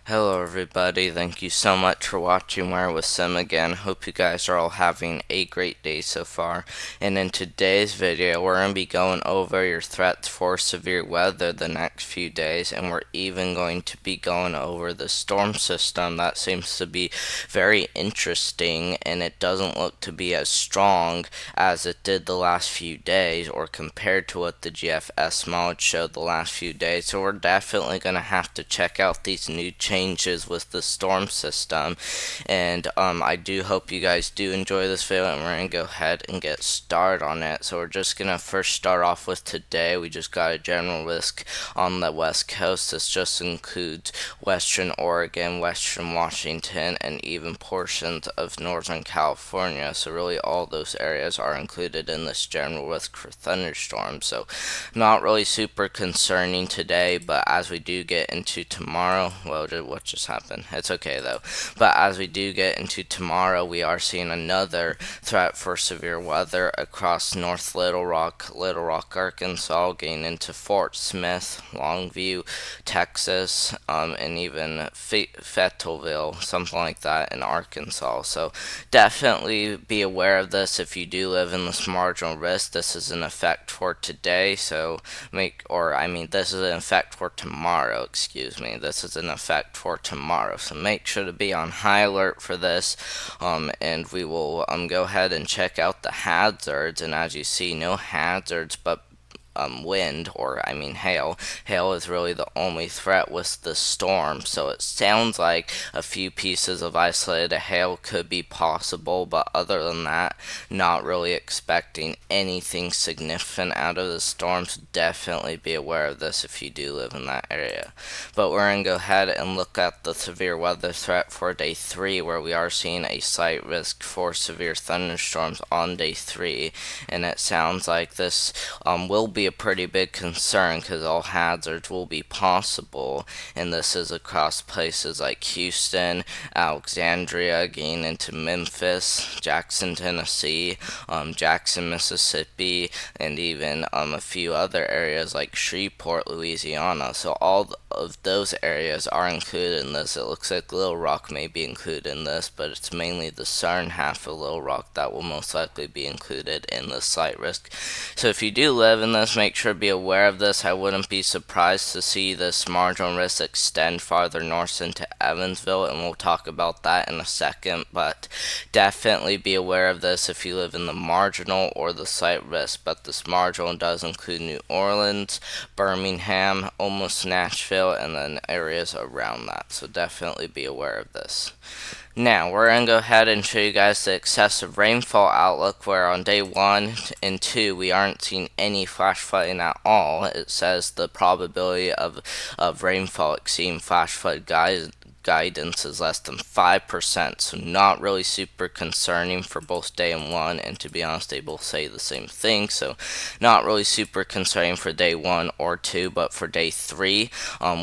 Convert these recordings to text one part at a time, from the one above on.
Hello everybody, thank you so much for watching Where with Sim again. Hope you guys are all having a great day so far. And in today's video, we're going to be going over your threats for severe weather the next few days, and we're even going to be going over the storm system that seems to be very interesting, and it doesn't look to be as strong as it did the last few days, or compared to what the GFS mod showed the last few days. So we're definitely going to have to check out these new changes with the storm system, and I do hope you guys do enjoy this video, and we're gonna go ahead and get started on it. So we're just gonna first start off with today. We just got a general risk on the west coast. This just includes western Oregon, western Washington, and even portions of northern California. So really all those areas are included in this general risk for thunderstorms. So not really super concerning today, but as we do get into tomorrow, well, what just happened? It's okay though. But as we do get into tomorrow, we are seeing another threat for severe weather across North Little Rock, Arkansas, getting into Fort Smith, Longview, Texas, and even Fayetteville, something like that in Arkansas. So definitely be aware of this if you do live in this marginal risk. This is an effect for today, so this is an effect for tomorrow, excuse me. This is an effect for tomorrow, so make sure to be on high alert for this, and we will go ahead and check out the hazards. And as you see, no hazards but wind, or hail. Hail is really the only threat with the storm, so it sounds like a few pieces of isolated hail could be possible, but other than that, not really expecting anything significant out of the storm, so definitely be aware of this if you do live in that area. But we're going to go ahead and look at the severe weather threat for day 3, where we are seeing a slight risk for severe thunderstorms on day 3, and it sounds like this will be a pretty big concern because all hazards will be possible, and this is across places like Houston, Alexandria, getting into Memphis, Jackson, Tennessee, Jackson, Mississippi, and even a few other areas like Shreveport, Louisiana. So all of those areas are included in this. It looks like Little Rock may be included in this, but it's mainly the southern half of Little Rock that will most likely be included in this slight risk. So if you do live in this, make sure to be aware of this. I wouldn't be surprised to see this marginal risk extend farther north into Evansville, and we'll talk about that in a second, but definitely be aware of this if you live in the marginal or the slight risk. But this marginal does include New Orleans, Birmingham, almost Nashville, and then areas around that, so definitely be aware of this. Now, we're going to go ahead and show you guys the excessive rainfall outlook, where on day 1 and 2 we aren't seeing any flash flooding at all. It says the probability of rainfall exceeding flash flood guidance is less than 5%, so not really super concerning for both day and 1, and to be honest, they both say the same thing, so not really super concerning for day 1 or 2, but for day 3,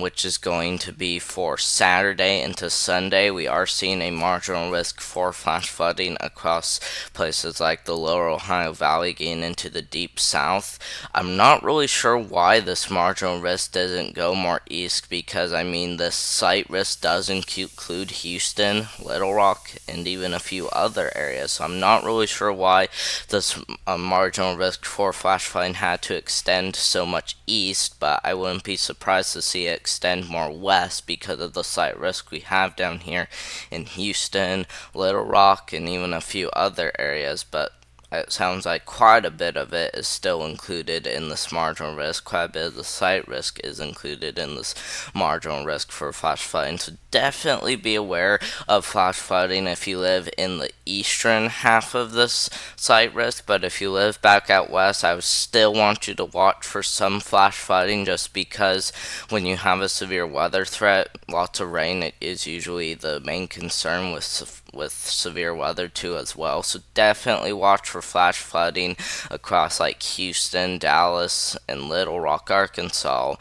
which is going to be for Saturday into Sunday, we are seeing a marginal risk for flash flooding across places like the lower Ohio Valley, getting into the deep south. I'm not really sure why this marginal risk doesn't go more east, because this slight risk does include Houston, Little Rock, and even a few other areas. So I'm not really sure why this marginal risk for flash flooding had to extend so much east, but I wouldn't be surprised to see it extend more west because of the slight risk we have down here in Houston, Little Rock, and even a few other areas. But it sounds like quite a bit of it is still included in this marginal risk. Quite a bit of the slight risk is included in this marginal risk for flash flooding. So definitely be aware of flash flooding if you live in the eastern half of this slight risk. But if you live back out west, I would still want you to watch for some flash flooding, just because when you have a severe weather threat, lots of rain, it is usually the main concern with severe weather too as well. So definitely watch for flash flooding across like Houston, Dallas, and Little Rock, Arkansas,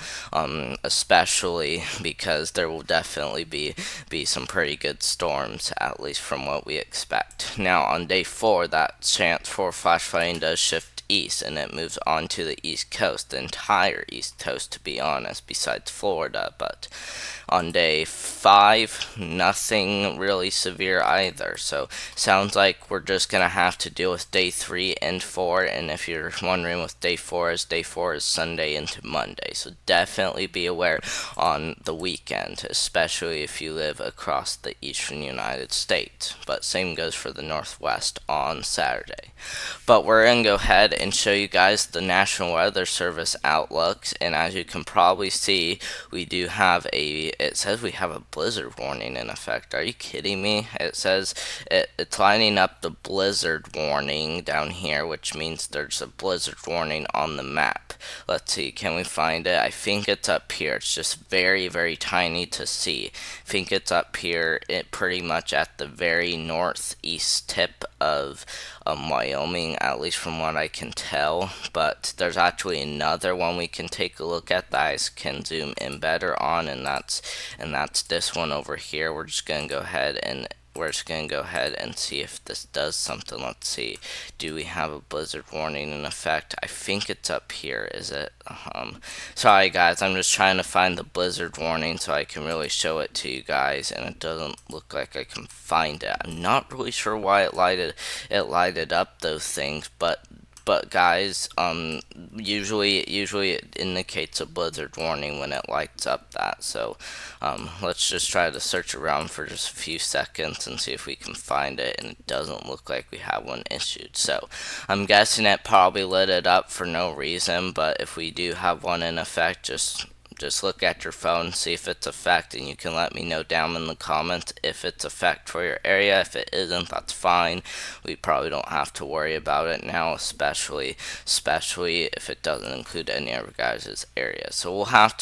especially because there will definitely be some pretty good storms, at least from what we expect. Now on day 4, that chance for flash flooding does shift northeast, and it moves on to the east coast, the entire east coast to be honest, besides Florida. But on day 5, nothing really severe either. So sounds like we're just gonna have to deal with day 3 and 4. And if you're wondering what day 4 is, day 4 is Sunday into Monday. So definitely be aware on the weekend, especially if you live across the eastern United States. But same goes for the Northwest on Saturday. But we're going to go ahead and show you guys the National Weather Service outlooks. And as you can probably see, we do have it says we have a blizzard warning in effect. Are you kidding me? It says it's lining up the blizzard warning down here, which means there's a blizzard warning on the map. Let's see, can we find it? I think it's up here. It's just very, very tiny to see. I think it's up here, pretty much at the very northeast tip of Wyoming, at least from what I can tell. But there's actually another one we can take a look at that I can zoom in better on, and that's this one over here. We're just gonna go ahead and see if this does something. Let's see. Do we have a blizzard warning in effect? I think it's up here. Is it? Sorry guys, I'm just trying to find the blizzard warning so I can really show it to you guys, and it doesn't look like I can find it. I'm not really sure why it lighted up those things, but guys, usually it indicates a blizzard warning when it lights up that. So let's just try to search around for just a few seconds and see if we can find it, and it doesn't look like we have one issued. So I'm guessing it probably lit it up for no reason, but if we do have one in effect, just look at your phone, see if it's a fact, and you can let me know down in the comments if it's a fact for your area. If it isn't, that's fine. We probably don't have to worry about it now, especially if it doesn't include any of your guys' area. So we'll have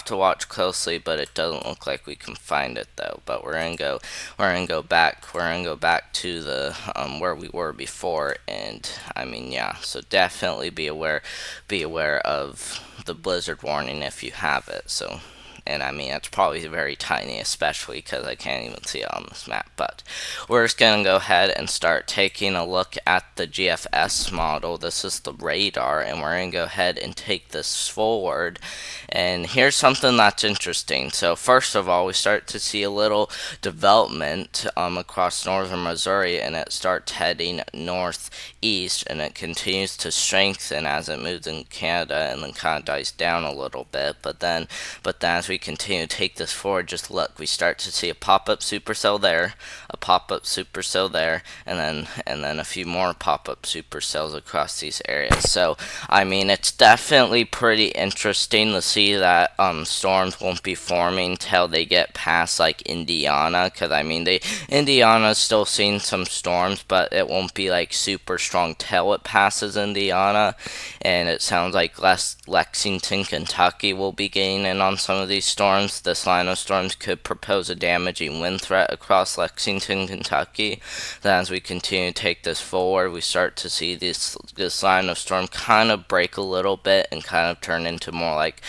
to watch closely, but it doesn't look like we can find it though. But we're gonna go back to the where we were before, and I mean, yeah. So definitely be aware of the blizzard warning if you have it. So, and I mean, it's probably very tiny, especially because I can't even see it on this map. But we're just going to go ahead and start taking a look at the GFS model. This is the radar, and we're going to go ahead and take this forward. And here's something that's interesting. So first of all, we start to see a little development across northern Missouri, and it starts heading northeast, and it continues to strengthen as it moves in Canada, and then kind of dies down a little bit. But then as we continue to take this forward, just look, we start to see a pop-up supercell there, a pop-up supercell there, and then a few more pop-up supercells across these areas. So I mean, it's definitely pretty interesting to see that storms won't be forming till they get past like Indiana, because I mean, Indiana's still seeing some storms, but it won't be like super strong till it passes Indiana. And it sounds like Lexington, Kentucky will be getting in on some of these storms. This line of storms could propose a damaging wind threat across Lexington, Kentucky. Then as we continue to take this forward, we start to see this line of storm kind of break a little bit and kind of turn into more like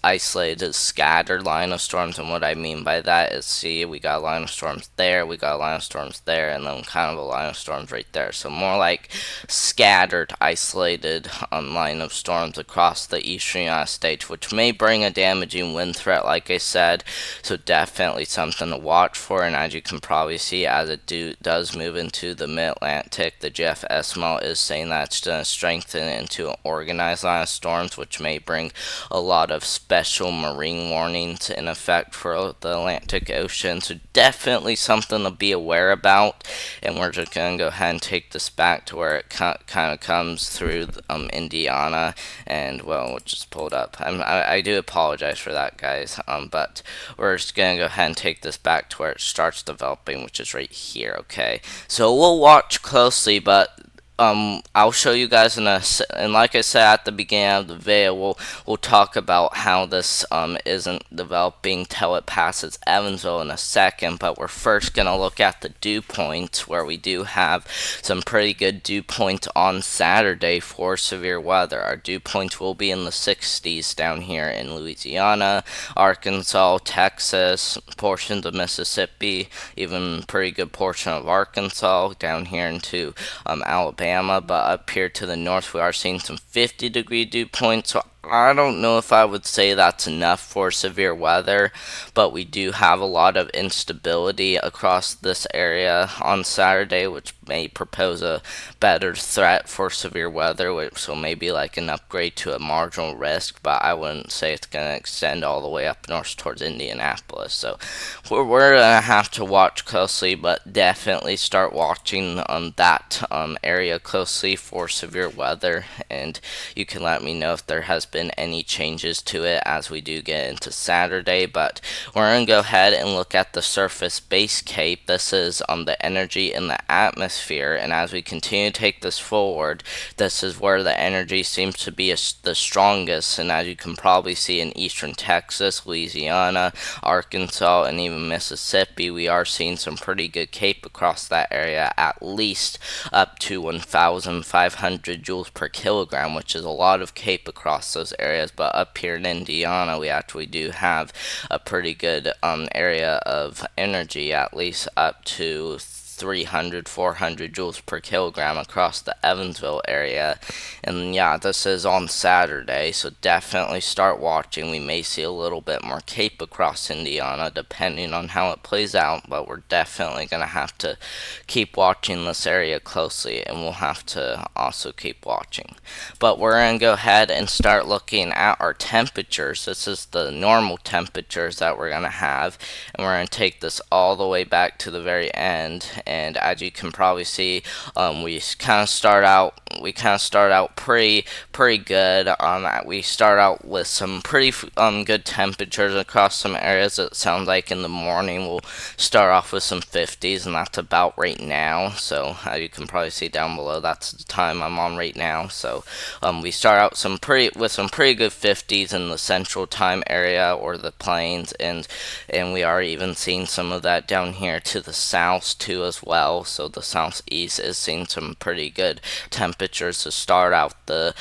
isolated, scattered line of storms. And what I mean by that is, see, we got a line of storms there, we got a line of storms there, and then kind of a line of storms right there. So more like scattered, isolated line of storms across the eastern United States, which may bring a damaging wind threat, like I said. So definitely something to watch for. And as you can probably see, as it does move into the mid-Atlantic, the GFS model is saying that it's going to strengthen into an organized line of storms, which may bring a lot of special marine warnings in effect for the Atlantic Ocean. So definitely something to be aware about. And we're just going to go ahead and take this back to where it kind of comes through Indiana. And well, we'll just pull it up. I do apologize for that, guys. But we're just going to go ahead and take this back to where it starts developing, which is right here. Okay, so we'll watch closely, but I'll show you guys and like I said at the beginning of the video, we'll talk about how this isn't developing till it passes Evansville in a second. But we're first gonna look at the dew points, where we do have some pretty good dew points on Saturday for severe weather. Our dew points will be in the 60s down here in Louisiana, Arkansas, Texas, portions of Mississippi, even pretty good portion of Arkansas down here into Alabama, Alabama, but up here to the north we are seeing some 50-degree dew points. So I don't know if I would say that's enough for severe weather, but we do have a lot of instability across this area on Saturday, which may propose a better threat for severe weather, so maybe like an upgrade to a marginal risk, but I wouldn't say it's going to extend all the way up north towards Indianapolis. So we're going to have to watch closely, but definitely start watching that area closely for severe weather, and you can let me know if there has been any changes to it as we do get into Saturday. But we're going to go ahead and look at the surface base cape. This is on the energy in the atmosphere, and as we continue to take this forward, this is where the energy seems to be the strongest, and as you can probably see in eastern Texas, Louisiana, Arkansas, and even Mississippi, we are seeing some pretty good cape across that area, at least up to 1,500 joules per kilogram, which is a lot of cape across those areas. But up here in Indiana, we actually do have a pretty good area of energy, at least up to 300, 400 joules per kilogram across the Evansville area. And yeah, this is on Saturday, so definitely start watching. We may see a little bit more cape across Indiana depending on how it plays out, but we're definitely going to have to keep watching this area closely, and we'll have to also keep watching. But we're going to go ahead and start looking at our temperatures. This is the normal temperatures that we're going to have, and we're going to take this all the way back to the very end. And as you can probably see, we kind of start out pretty good. We start out with some pretty good temperatures across some areas. It sounds like in the morning we'll start off with some 50s, and that's about right now. So as you can probably see down below, that's the time I'm on right now. So we start out with some pretty good 50s in the central time area or the plains, and we are even seeing some of that down here to the south too as well. So the southeast is seeing some pretty good temperatures to start out the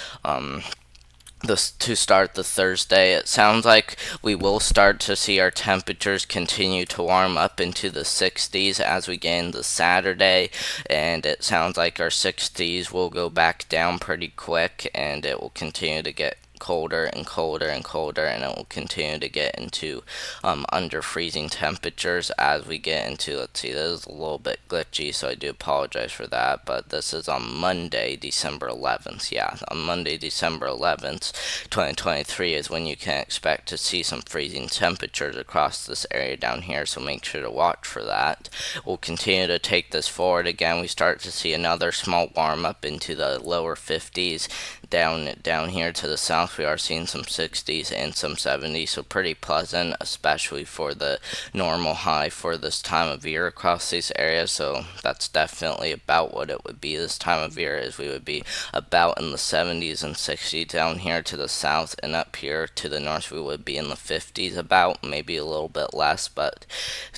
Thursday. It sounds like we will start to see our temperatures continue to warm up into the 60s as we get into Saturday, and it sounds like our 60s will go back down pretty quick, and it will continue to get colder and colder and colder, and it will continue to get into under freezing temperatures as we get into, let's see, this is a little bit glitchy, so I do apologize for that, but this is on Monday, December 11th. Yeah, on Monday, December 11th, 2023 is when you can expect to see some freezing temperatures across this area down here, so make sure to watch for that. We'll continue to take this forward. Again, we start to see another small warm up into the lower 50s. Down here to the south, we are seeing some 60s and some 70s, so pretty pleasant, especially for the normal high for this time of year across these areas. So that's definitely about what it would be this time of year, is we would be about in the 70s and 60s down here to the south, and up here to the north we would be in the 50s, about maybe a little bit less, but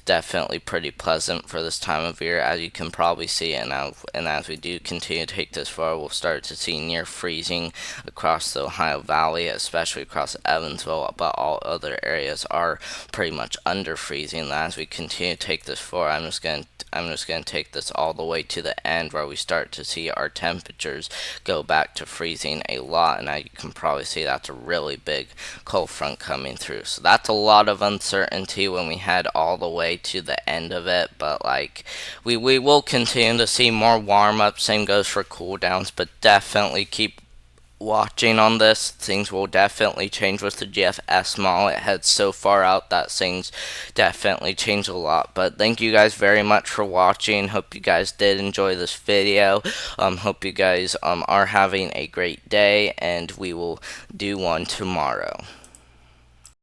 definitely pretty pleasant for this time of year, as you can probably see. And as we do continue to take this forward, we'll start to see near freezing across the Ohio Valley, especially across Evansville, but all other areas are pretty much under freezing. As we continue to take this forward, I'm just going to take this all the way to the end where we start to see our temperatures go back to freezing a lot, and now you can probably see that's a really big cold front coming through. So that's a lot of uncertainty when we head all the way to the end of it, but like we will continue to see more warm up. Same goes for cool downs, but definitely keep watching on this. Things will definitely change with the GFS model. It heads so far out that things definitely change a lot. But thank you guys very much for watching. Hope you guys did enjoy this video. Hope you guys are having a great day, and we will do one tomorrow.